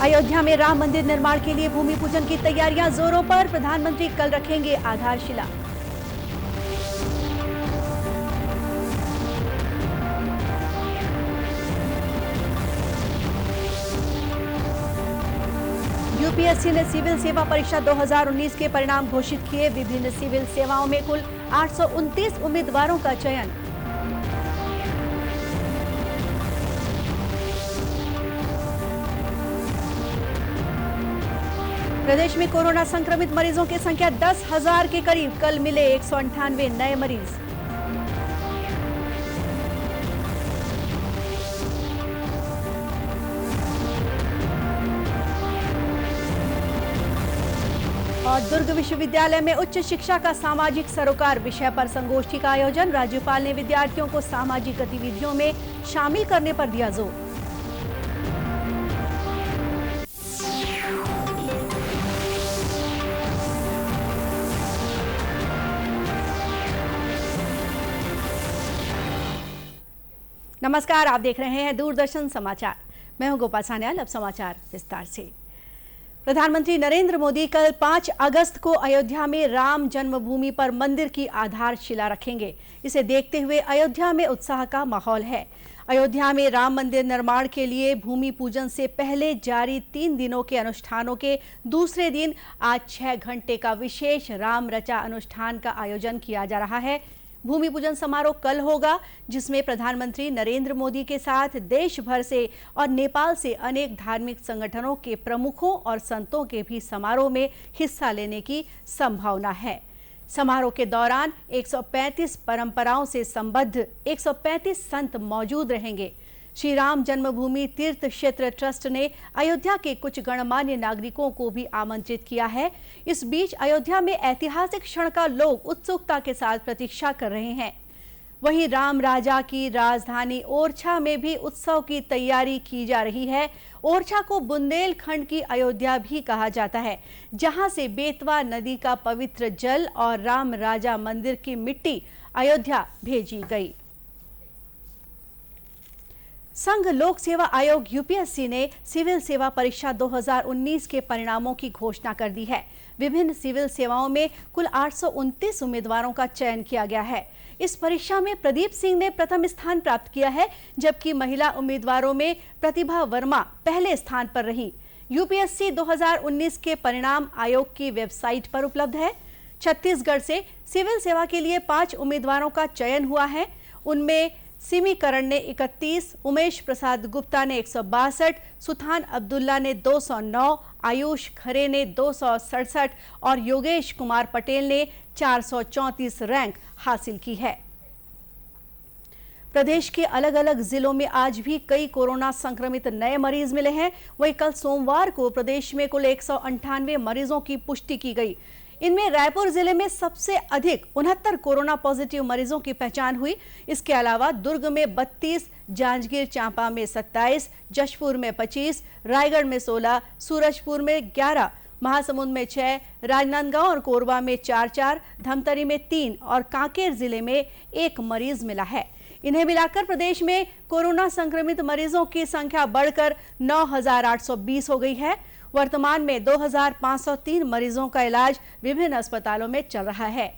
अयोध्या में राम मंदिर निर्माण के लिए भूमि पूजन की तैयारियां जोरों पर। प्रधानमंत्री कल रखेंगे आधारशिला। यूपीएससी ने सिविल सेवा परीक्षा 2019 के परिणाम घोषित किए। विभिन्न सिविल सेवाओं में कुल 829 उम्मीदवारों का चयन। प्रदेश में कोरोना संक्रमित मरीजों की संख्या 10,000 के करीब। कल मिले 198 नए मरीज। और दुर्ग विश्वविद्यालय में उच्च शिक्षा का सामाजिक सरोकार विषय पर संगोष्ठी का आयोजन। राज्यपाल ने विद्यार्थियों को सामाजिक गतिविधियों में शामिल करने पर दिया जोर। नमस्कार, आप देख रहे हैं दूरदर्शन समाचार। मैं हूं गोपाल सान्याल। अब समाचार विस्तार से। प्रधानमंत्री नरेंद्र मोदी कल 5 अगस्त को अयोध्या में राम जन्मभूमि पर मंदिर की आधारशिला रखेंगे। इसे देखते हुए अयोध्या में उत्साह का माहौल है। अयोध्या में राम मंदिर निर्माण के लिए भूमि पूजन से पहले जारी 3 दिनों के अनुष्ठानों के दूसरे दिन आज 6 घंटे का विशेष राम रचा अनुष्ठान का आयोजन किया जा रहा है। भूमि पूजन समारोह कल होगा, जिसमें प्रधानमंत्री नरेंद्र मोदी के साथ देश भर से और नेपाल से अनेक धार्मिक संगठनों के प्रमुखों और संतों के भी समारोह में हिस्सा लेने की संभावना है। समारोह के दौरान 135 परंपराओं से संबद्ध 135 संत मौजूद रहेंगे। श्री राम जन्मभूमि तीर्थ क्षेत्र ट्रस्ट ने अयोध्या के कुछ गणमान्य नागरिकों को भी आमंत्रित किया है। इस बीच अयोध्या में ऐतिहासिक क्षण का लोग उत्सुकता के साथ प्रतीक्षा कर रहे हैं। वहीं राम राजा की राजधानी ओरछा में भी उत्सव की तैयारी की जा रही है। ओरछा को बुंदेलखंड की अयोध्या भी कहा जाता है, जहां से बेतवा नदी का पवित्र जल और राम राजा मंदिर की मिट्टी अयोध्या भेजी गई। संघ लोक सेवा आयोग यूपीएससी ने सिविल सेवा परीक्षा 2019 के परिणामों की घोषणा कर दी है। विभिन्न सिविल सेवाओं में कुल 829 उम्मीदवारों का चयन किया गया है। इस परीक्षा में प्रदीप सिंह ने प्रथम स्थान प्राप्त किया है, जबकि महिला उम्मीदवारों में प्रतिभा वर्मा पहले स्थान पर रही। यूपीएससी 2019 के परिणाम आयोग की वेबसाइट पर उपलब्ध है। छत्तीसगढ़ से सिविल सेवा के लिए 5 उम्मीदवारों का चयन हुआ है। उनमें सिमी करण ने 31, उमेश प्रसाद गुप्ता ने 162, सुथान अब्दुल्ला ने 209, आयुष खरे ने 267 और योगेश कुमार पटेल ने 434 रैंक हासिल की है। प्रदेश के अलग अलग जिलों में आज भी कई कोरोना संक्रमित नए मरीज मिले हैं। वहीं कल सोमवार को प्रदेश में कुल 198 मरीजों की पुष्टि की गई। इनमें रायपुर जिले में सबसे अधिक 69 कोरोना पॉजिटिव मरीजों की पहचान हुई। इसके अलावा दुर्ग में 32, जांजगीर चांपा में 27, जशपुर में 25, रायगढ़ में 16, सूरजपुर में 11, महासमुंद में 6, राजनांदगांव और कोरबा में 4-4, धमतरी में 3 और कांकेर जिले में 1 मरीज मिला है। इन्हें मिलाकर प्रदेश में कोरोना संक्रमित मरीजों की संख्या बढ़कर 9,820 हो गई है। वर्तमान में 2,503 मरीजों का इलाज विभिन्न अस्पतालों में चल रहा है।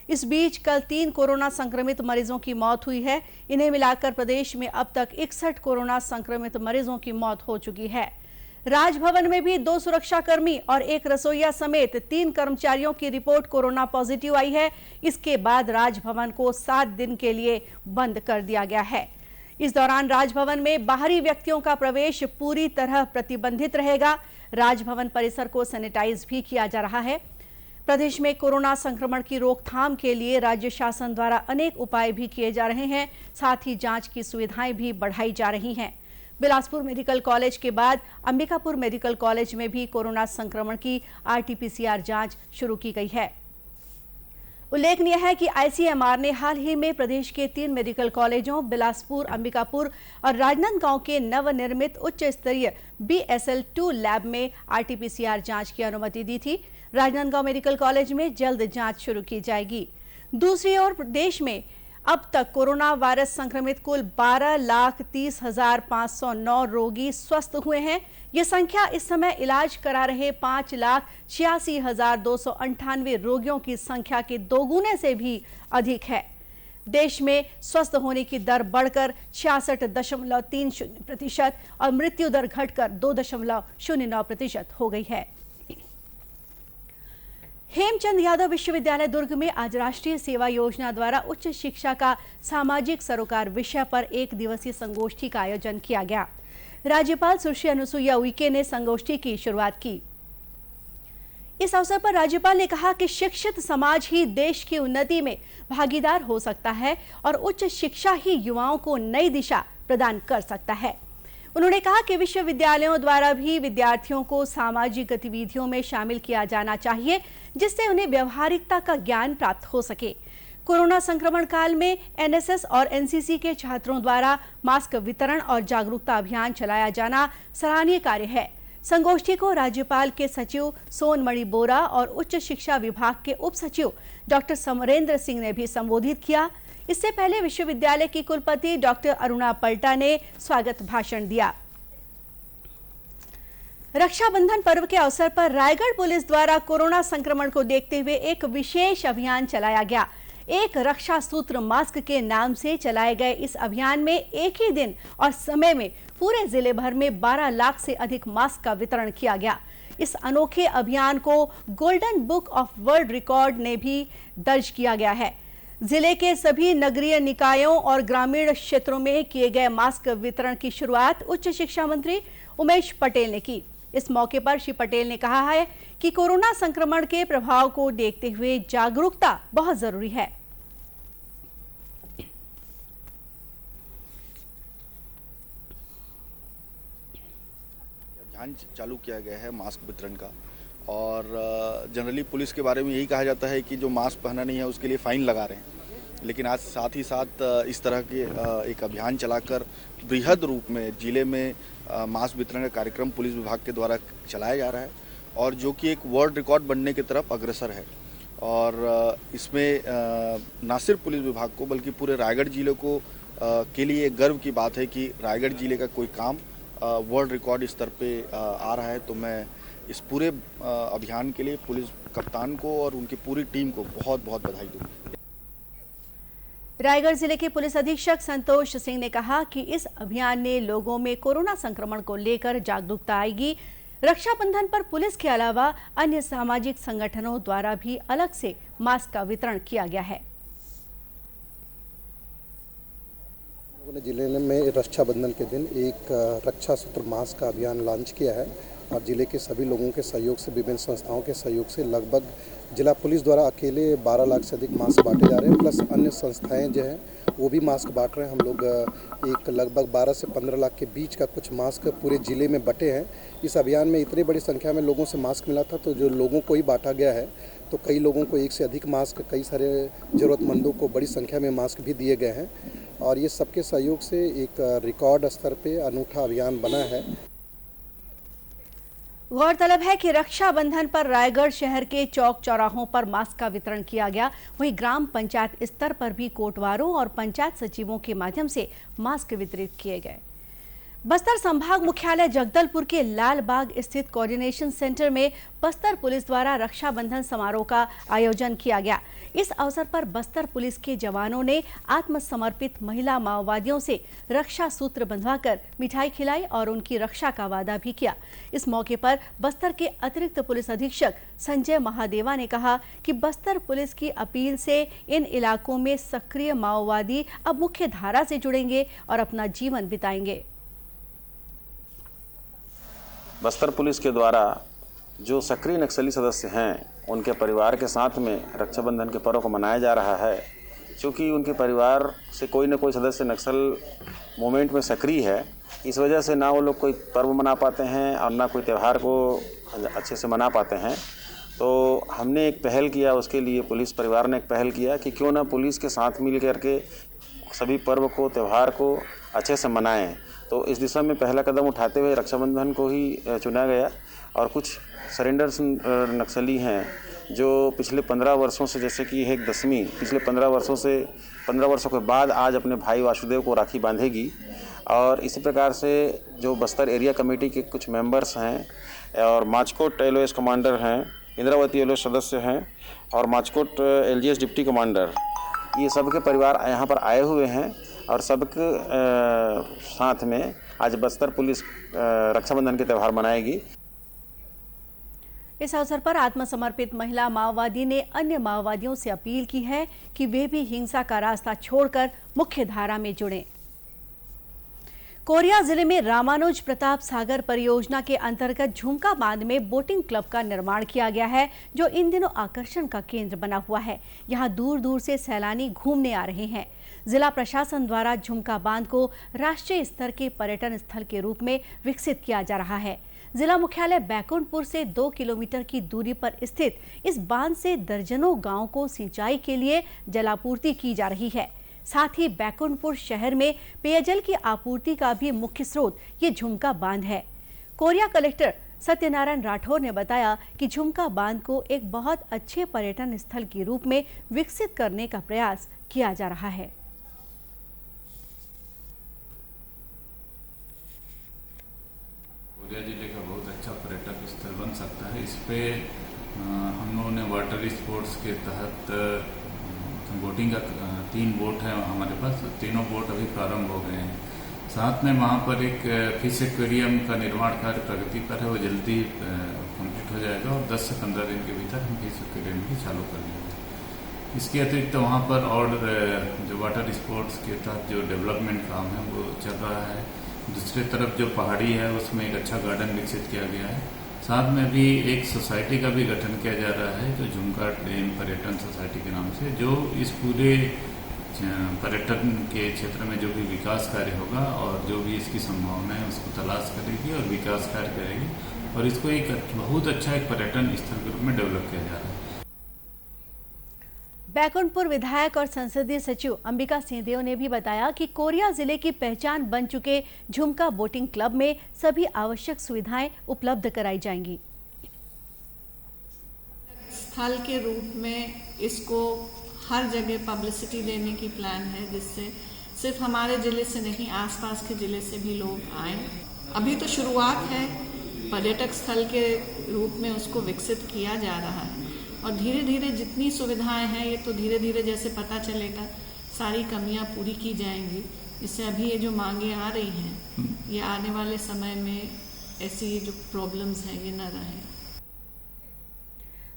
इस बीच कल 3 कोरोना संक्रमित मरीजों की मौत हुई है। इन्हें मिलाकर प्रदेश में अब तक 61 कोरोना संक्रमित मरीजों की मौत हो चुकी है। राजभवन में भी 2 सुरक्षाकर्मी और 1 रसोइया समेत 3 कर्मचारियों की रिपोर्ट कोरोना पॉजिटिव आई है। इसके बाद राजभवन को 7 दिन के लिए बंद कर दिया गया है। इस दौरान राजभवन में बाहरी व्यक्तियों का प्रवेश पूरी तरह प्रतिबंधित रहेगा। राजभवन परिसर को सैनिटाइज भी किया जा रहा है। प्रदेश में कोरोना संक्रमण की रोकथाम के लिए राज्य शासन द्वारा अनेक उपाय भी किए जा रहे हैं। साथ ही जांच की सुविधाएं भी बढ़ाई जा रही हैं। बिलासपुर मेडिकल कॉलेज के बाद अंबिकापुर मेडिकल कॉलेज में भी कोरोना संक्रमण की आरटी-पीसीआर जांच शुरू की गई है। उल्लेखनीय है कि आईसीएमआर ने हाल ही में प्रदेश के 3 मेडिकल कॉलेजों बिलासपुर, अंबिकापुर और राजनांदगांव के नवनिर्मित उच्च स्तरीय BSL-2 लैब में आरटी-पीसीआर जांच की अनुमति दी थी। राजनांदगांव मेडिकल कॉलेज में जल्द जांच शुरू की जाएगी। दूसरी ओर प्रदेश में अब तक कोरोना वायरस संक्रमित कुल 12,30,509 रोगी स्वस्थ हुए हैं। ये संख्या इस समय इलाज करा रहे 5,86,298 रोगियों की संख्या के दोगुने से भी अधिक है। देश में स्वस्थ होने की दर बढ़कर 66.30% और मृत्यु दर घटकर 2.09% हो गई है। हेमचंद यादव विश्वविद्यालय दुर्ग में आज राष्ट्रीय सेवा योजना द्वारा उच्च शिक्षा का सामाजिक सरोकार विषय पर एक दिवसीय संगोष्ठी का आयोजन किया गया। राज्यपाल सुश्री अनुसुईया उइके ने संगोष्ठी की शुरुआत की। इस अवसर पर राज्यपाल ने कहा कि शिक्षित समाज ही देश की उन्नति में भागीदार हो सकता है और उच्च शिक्षा ही युवाओं को नई दिशा प्रदान कर सकता है। उन्होंने कहा कि विश्वविद्यालयों द्वारा भी विद्यार्थियों को सामाजिक गतिविधियों में शामिल किया जाना चाहिए, जिससे उन्हें व्यवहारिकता का ज्ञान प्राप्त हो सके। कोरोना संक्रमण काल में एनएसएस और एनसीसी के छात्रों द्वारा मास्क वितरण और जागरूकता अभियान चलाया जाना सराहनीय कार्य है। संगोष्ठी को राज्यपाल के सचिव सोनमणि बोरा और उच्च शिक्षा विभाग के उप सचिव डॉक्टर समरेंद्र सिंह ने भी संबोधित किया। इससे पहले विश्वविद्यालय की कुलपति डॉक्टर अरुणा पल्टा ने स्वागत भाषण दिया। रक्षाबंधन पर्व के अवसर पर रायगढ़ पुलिस द्वारा कोरोना संक्रमण को देखते हुए एक विशेष अभियान चलाया गया। एक रक्षा सूत्र मास्क के नाम से चलाए गए इस अभियान में एक ही दिन और समय में पूरे जिले भर में 12 लाख से अधिक मास्क का वितरण किया गया। इस अनोखे अभियान को golden book of world record ने भी दर्ज किया गया है। जिले के सभी नगरीय निकायों और ग्रामीण क्षेत्रों में किए गए मास्क वितरण की शुरुआत उच्च शिक्षा मंत्री उमेश पटेल ने की। इस मौके पर श्री पटेल ने कहा है कि कोरोना संक्रमण के प्रभाव को देखते हुए जागरूकता बहुत जरूरी है। अभियान चालू किया गया है मास्क वितरण का, और जनरली पुलिस के बारे में यही कहा जाता है कि जो मास्क पहना नहीं है उसके लिए फ़ाइन लगा रहे हैं, लेकिन आज साथ ही साथ इस तरह के एक अभियान चलाकर बृहद रूप में जिले में मास्क वितरण का कार्यक्रम पुलिस विभाग के द्वारा चलाया जा रहा है, और जो कि एक वर्ल्ड रिकॉर्ड बनने की तरफ अग्रसर है। और इसमें न सिर्फ पुलिस विभाग को बल्कि पूरे रायगढ़ जिले को के लिए एक गर्व की बात है कि रायगढ़ जिले का कोई काम वर्ल्ड रिकॉर्ड स्तर पे आ रहा है। तो मैं इस पूरे अभियान के लिए पुलिस कप्तान को और उनकी पूरी टीम को बहुत बहुत बधाई दूँ। रायगढ़ जिले के पुलिस अधीक्षक संतोष सिंह ने कहा कि इस अभियान ने लोगों में कोरोना संक्रमण को लेकर जागरूकता आएगी। रक्षाबंधन पर पुलिस के अलावा अन्य सामाजिक संगठनों द्वारा भी अलग से मास्क का वितरण किया गया है। जिले में रक्षाबंधन के दिन एक रक्षा सूत्र मास्क का अभियान लॉन्च किया है, और जिले के सभी लोगों के सहयोग से, विभिन्न संस्थाओं के सहयोग से लगभग जिला पुलिस द्वारा अकेले 12 लाख से अधिक मास्क बांटे जा रहे हैं, प्लस अन्य संस्थाएं जो हैं वो भी मास्क बांट रहे हैं। हम लोग एक लगभग 12 से 15 लाख के बीच का कुछ मास्क पूरे ज़िले में बटे हैं। इस अभियान में इतनी बड़ी संख्या में लोगों से मास्क मिला था, तो जो लोगों को ही बांटा गया है, तो कई लोगों को एक से अधिक मास्क, कई सारे ज़रूरतमंदों को बड़ी संख्या में मास्क भी दिए गए हैं, और ये सबके सहयोग से एक रिकॉर्ड स्तर पे अनूठा अभियान बना है। गौरतलब है कि रक्षाबंधन पर रायगढ़ शहर के चौक चौराहों पर मास्क का वितरण किया गया। वहीं ग्राम पंचायत स्तर पर भी कोटवारों और पंचायत सचिवों के माध्यम से मास्क वितरित किए गए। बस्तर संभाग मुख्यालय जगदलपुर के लाल बाग स्थित कोऑर्डिनेशन सेंटर में बस्तर पुलिस द्वारा रक्षाबंधन समारोह का आयोजन किया गया। इस अवसर पर बस्तर पुलिस के जवानों ने आत्मसमर्पित महिला माओवादियों से रक्षा सूत्र बंधवाकर मिठाई खिलाई और उनकी रक्षा का वादा भी किया। इस मौके पर बस्तर के अतिरिक्त पुलिस अधीक्षक संजय महादेवा ने कहा कि बस्तर पुलिस की अपील से इन इलाकों में सक्रिय माओवादी अब मुख्य धारा से जुड़ेंगे और अपना जीवन बिताएंगे। बस्तर पुलिस के द्वारा जो सक्रिय नक्सली सदस्य हैं उनके परिवार के साथ में रक्षाबंधन के पर्व को मनाया जा रहा है। क्योंकि उनके परिवार से कोई न कोई सदस्य नक्सल मूवमेंट में सक्रिय है, इस वजह से ना वो लोग कोई पर्व मना पाते हैं और ना कोई त्यौहार को अच्छे से मना पाते हैं। तो हमने एक पहल किया, उसके लिए पुलिस परिवार ने एक पहल किया कि क्यों ना पुलिस के साथ मिल करके सभी पर्व को, त्यौहार को अच्छे से मनाएं। तो इस दिशा में पहला कदम उठाते हुए रक्षाबंधन को ही चुना गया, और कुछ सरेंडर नक्सली हैं जो पिछले 15 वर्षों से, जैसे कि एक दशमी पिछले 15 वर्षों के बाद आज अपने भाई वासुदेव को राखी बांधेगी। और इसी प्रकार से जो बस्तर एरिया कमेटी के कुछ मेंबर्स हैं और माचकोट एलओएस कमांडर हैं, इंद्रावती एलओएस सदस्य हैं और माचकोट एलजीएस डिप्टी कमांडर, ये सबके परिवार यहाँ पर आए हुए हैं और सबके साथ में आज बस्तर पुलिस रक्षाबंधन के त्यौहार मनाएगी। इस अवसर पर आत्मसमर्पित महिला माओवादी ने अन्य माओवादियों से अपील की है कि वे भी हिंसा का रास्ता छोड़कर मुख्य धारा में जुड़ें। कोरिया जिले में रामानुज प्रताप सागर परियोजना के अंतर्गत झुमका बांध में बोटिंग क्लब का निर्माण किया गया है, जो इन दिनों आकर्षण का केंद्र बना हुआ है। यहां दूर दूर से सैलानी घूमने आ रहे हैं। जिला प्रशासन द्वारा झुमका बांध को राष्ट्रीय स्तर के पर्यटन स्थल के रूप में विकसित किया जा रहा है। जिला मुख्यालय बैकुंठपुर से 2 किलोमीटर की दूरी पर स्थित इस बांध से दर्जनों गांवों को सिंचाई के लिए जलापूर्ति की जा रही है। साथ ही बैकुंठपुर शहर में पेयजल की आपूर्ति का भी मुख्य स्रोत ये झुमका बांध है। कोरिया कलेक्टर सत्यनारायण राठौर ने बताया कि झुमका बांध को एक बहुत अच्छे पर्यटन स्थल के रूप में विकसित करने का प्रयास किया जा रहा है। कोरिया जिले का बहुत अच्छा पर्यटक स्थल बन सकता है। इस पे हम लोगों ने वाटर स्पोर्ट्स के तहत बोटिंग का 3 बोट है हमारे पास। तीनों बोट अभी प्रारंभ हो गए हैं। साथ में वहाँ पर एक फिश एक्वेरियम का निर्माण कार्य प्रगति पर है, वो जल्दी कंप्लीट हो जाएगा और 10 से 15 दिन के भीतर हम फिश एक्वेरियम भी चालू कर देंगे। इसके अतिरिक्त वहाँ पर और जो वाटर स्पोर्ट्स के तहत जो डेवलपमेंट काम है वो चल रहा है। दूसरी तरफ जो पहाड़ी है उसमें एक अच्छा गार्डन विकसित किया गया है। साथ में भी एक सोसाइटी का भी गठन किया जा रहा है जो झुमका ट्रेन पर्यटन सोसाइटी के नाम से, जो इस पूरे पर्यटन के क्षेत्र में जो भी विकास कार्य होगा और जो भी इसकी संभावना है उसको तलाश करेगी और विकास कार्य करेगी और इसको एक बहुत अच्छा एक पर्यटन स्थल के रूप में डेवलप किया जा रहा है। बैकुंठपुर विधायक और संसदीय सचिव अंबिका सिंहदेव ने भी बताया कि कोरिया जिले की पहचान बन चुके झुमका बोटिंग क्लब में सभी आवश्यक सुविधाएं उपलब्ध कराई जाएंगी। स्थल के रूप में इसको हर जगह पब्लिसिटी देने की प्लान है, जिससे सिर्फ हमारे जिले से नहीं आसपास के जिले से भी लोग आए। अभी तो शुरुआत है, पर्यटक स्थल के रूप में उसको विकसित किया जा रहा है और धीरे धीरे जितनी सुविधाएं हैं ये तो धीरे धीरे जैसे पता चलेगा सारी कमियां पूरी की जाएंगी। इससे अभी ये जो मांगे आ रही हैं ये आने वाले समय में ऐसी जो प्रॉब्लम्स हैं ये न रहें।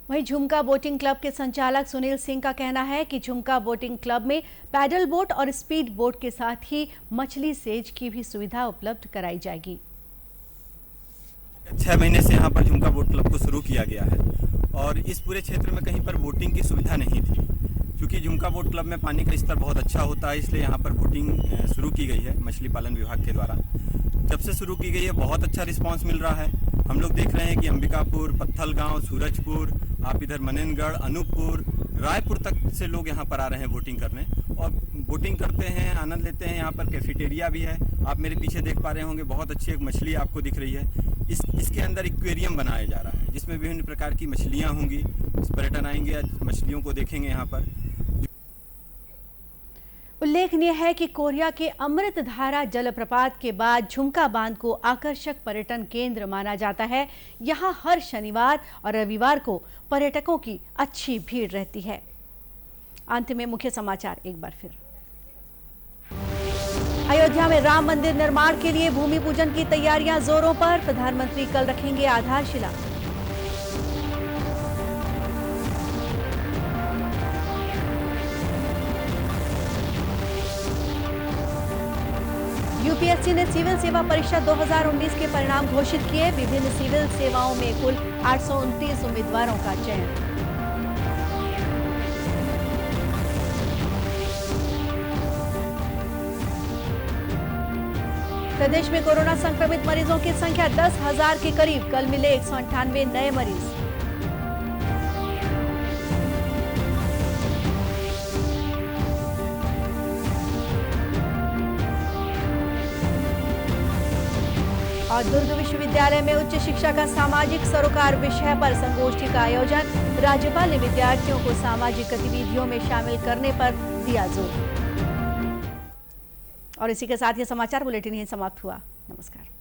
वहीं झुमका बोटिंग क्लब के संचालक सुनील सिंह का कहना है कि झुमका बोटिंग क्लब में पैडल बोट और स्पीड बोट के साथ ही मछली सेज की भी सुविधा उपलब्ध कराई जाएगी। 6 महीने से यहाँ पर झुमका बोट क्लब को शुरू किया गया है और इस पूरे क्षेत्र में कहीं पर बोटिंग की सुविधा नहीं थी। क्योंकि झुमका बोट क्लब में पानी का स्तर बहुत अच्छा होता है, इसलिए यहाँ पर बोटिंग शुरू की गई है मछली पालन विभाग के द्वारा। जब से शुरू की गई है बहुत अच्छा रिस्पांस मिल रहा है। हम लोग देख रहे हैं कि अंबिकापुर, पत्थलगांव, सूरजपुर, आप इधर मनेनगढ़, अनूपपुर, रायपुर तक से लोग यहाँ पर आ रहे हैं बोटिंग करने और बोटिंग करते हैं, आनंद लेते हैं। यहाँ पर कैफेटेरिया भी है, आप मेरे पीछे देख पा रहे होंगे, बहुत अच्छी एक मछली आपको दिख रही है। इसके अंदर एक्वेरियम बनाया जा रहा है जिसमें विभिन्न प्रकार की मछलियाँ होंगी। पर्यटन आएंगे, मछलियों को देखेंगे यहाँ पर। उल्लेखनीय है कि कोरिया के अमृतधारा जलप्रपात के बाद झुमका बांध को आकर्षक पर्यटन केंद्र माना जाता है। यहाँ हर शनिवार और रविवार को पर्यटकों की अच्छी भीड़ रहती है। अंत में मुख्य समाचार एक बार फिर। अयोध्या में राम मंदिर निर्माण के लिए भूमि पूजन की तैयारियां जोरों पर। प्रधानमंत्री कल रखेंगे आधारशिला। यूपीएससी ने सिविल सेवा परीक्षा 2019 के परिणाम घोषित किए। विभिन्न सिविल सेवाओं में कुल 829 उम्मीदवारों का चयन। प्रदेश में कोरोना संक्रमित मरीजों की संख्या 10,000 के करीब। कल मिले 198 नए मरीज। और दुर्ग विश्वविद्यालय में उच्च शिक्षा का सामाजिक सरोकार विषय पर संगोष्ठी का आयोजन। राज्यपाल ने विद्यार्थियों को सामाजिक गतिविधियों में शामिल करने पर दिया जोर। और इसी के साथ ये समाचार बुलेटिन यहीं समाप्त हुआ। नमस्कार।